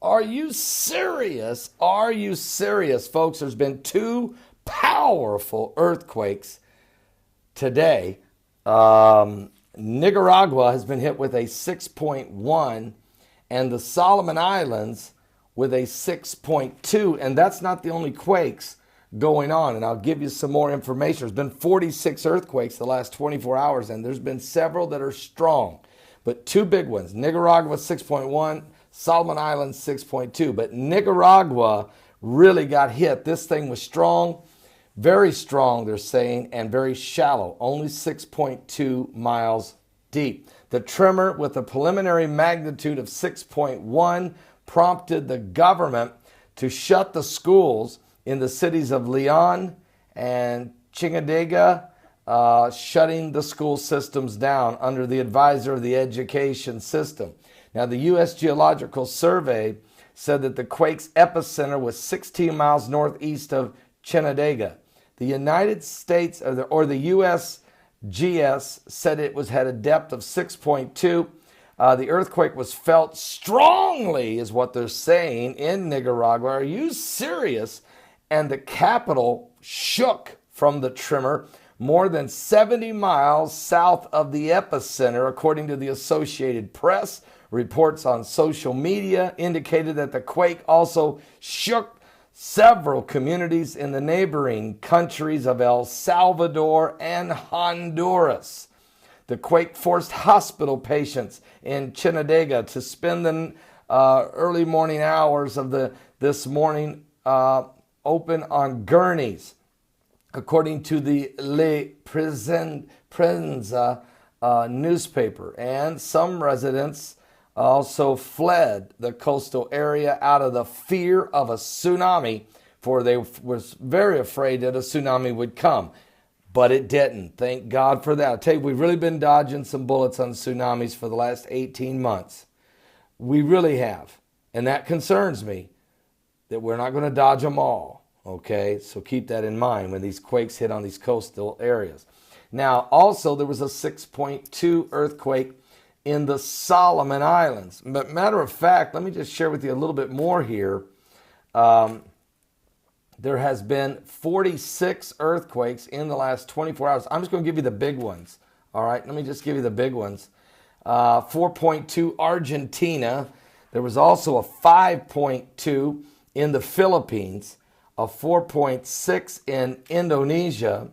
Are you serious? Are you serious, folks? There's been two powerful earthquakes today. Nicaragua has been hit with a 6.1 and the Solomon Islands with a 6.2. And that's not the only quakes going on. And I'll give you some more information. There's been 46 earthquakes the last 24 hours, and there's been several that are strong. But two big ones, Nicaragua 6.1, Solomon Islands 6.2. But Nicaragua really got hit. This thing was strong, very strong, they're saying, and very shallow, only 6.2 miles deep. The tremor with a preliminary magnitude of 6.1 prompted the government to shut the schools in the cities of Leon and Chingadega, shutting the school systems down under the advisor of the education system. Now, the U.S. Geological Survey said that the quake's epicenter was 16 miles northeast of Chingadega. The United States, or the USGS, said it had a depth of 6.2. The earthquake was felt strongly, is what they're saying, in Nicaragua. Are you serious? And the capital shook from the tremor more than 70 miles south of the epicenter, according to the Associated Press. Reports on social media indicated that the quake also shook several communities in the neighboring countries of El Salvador and Honduras. The quake forced hospital patients in Chingadega to spend the early morning hours of this morning open on gurneys, according to the Le Prensa newspaper. And some residents also fled the coastal area out of the fear of a tsunami, for they was very afraid that a tsunami would come. But it didn't. Thank God for that. I tell you, we've really been dodging some bullets on tsunamis for the last 18 months. We really have. And that concerns me, that we're not going to dodge them all. Okay, so keep that in mind when these quakes hit on these coastal areas. Now, also, there was a 6.2 earthquake in the Solomon Islands. But matter of fact, let me just share with you a little bit more here. There has been 46 earthquakes in the last 24 hours. I'm just going to give you the big ones. All right, let me just give you the big ones. 4.2 Argentina. There was also a 5.2 in the Philippines, a 4.6 in Indonesia,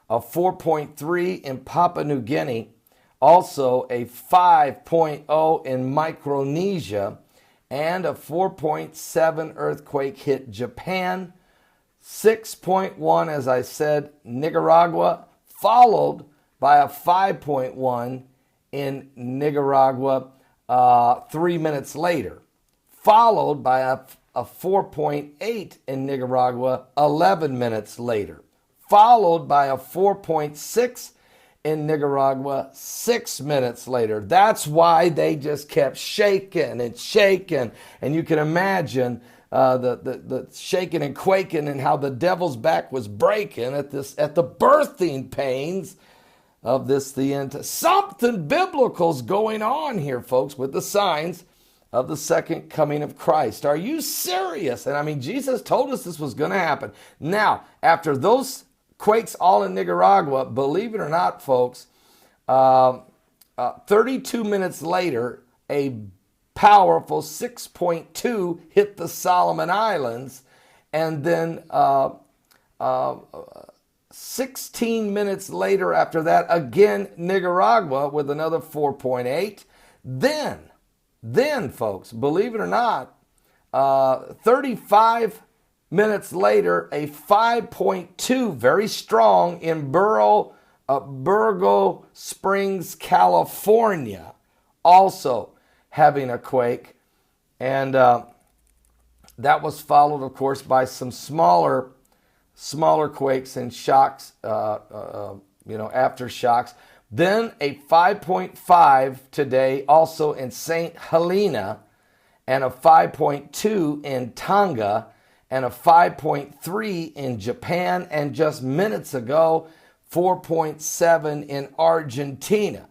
a 4.3 in Papua New Guinea, also a 5.0 in Micronesia, and a 4.7 earthquake hit Japan, 6.1, as I said, Nicaragua, followed by a 5.1 in Nicaragua 3 minutes later, followed by a 4.8 in Nicaragua 11 minutes later, followed by a 4.6 in Nicaragua 6 minutes later. That's why they just kept shaking and shaking. And you can imagine the shaking and quaking and how the devil's back was breaking at the birthing pains of this. Something biblical's going on here, folks, with the signs of the second coming of Christ. Are you serious? And I mean, Jesus told us this was going to happen. Now, after those quakes all in Nicaragua, believe it or not, folks, 32 minutes later, a powerful 6.2 hit the Solomon Islands, and then 16 minutes later after that, again, Nicaragua with another 4.8. Then, folks, believe it or not, 35 minutes later, a 5.2, very strong, in Burgo Springs, California, also having a quake. And that was followed, of course, by some smaller quakes and shocks, aftershocks. Then a 5.5 today, also in St. Helena, and a 5.2 in Tonga, and a 5.3 in Japan, and just minutes ago, 4.7 in Argentina.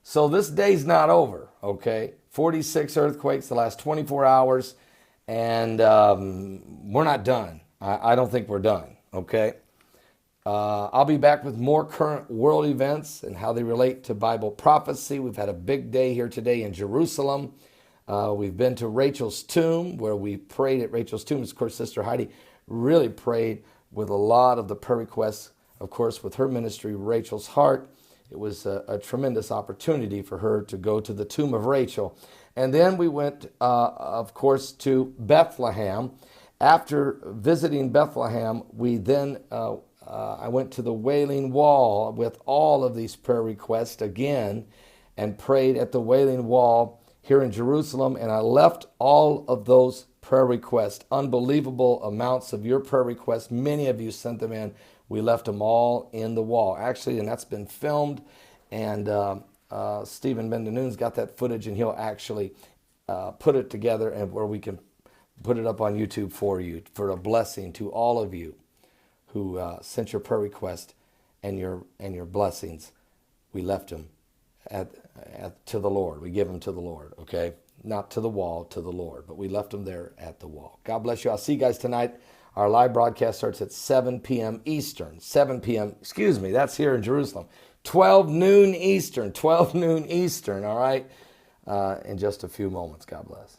So this day's not over, okay? 46 earthquakes the last 24 hours, And we're not done. I don't think we're done, okay? I'll be back with more current world events and how they relate to Bible prophecy. We've had a big day here today in Jerusalem. We've been to Rachel's tomb, where we prayed at Rachel's tomb. Of course, Sister Heidi really prayed with a lot of the prayer requests, of course, with her ministry, Rachel's Heart. It was a tremendous opportunity for her to go to the tomb of Rachel. And then we went, of course, to Bethlehem. After visiting Bethlehem, we then I went to the Wailing Wall with all of these prayer requests again and prayed at the Wailing Wall here in Jerusalem. And I left all of those prayer requests, unbelievable amounts of your prayer requests. Many of you sent them in. We left them all in the wall, actually, and that's been filmed. And Stephen Bendanoon's got that footage, and he'll actually put it together and where we can put it up on YouTube for you, for a blessing to all of you who sent your prayer request and your blessings. We left them to the Lord. We give them to the Lord, okay? Not to the wall, to the Lord, but we left them there at the wall. God bless you. I'll see you guys tonight. Our live broadcast starts at 7 p.m. Eastern. 7 p.m., excuse me, that's here in Jerusalem. 12 noon Eastern, all right? In just a few moments. God bless.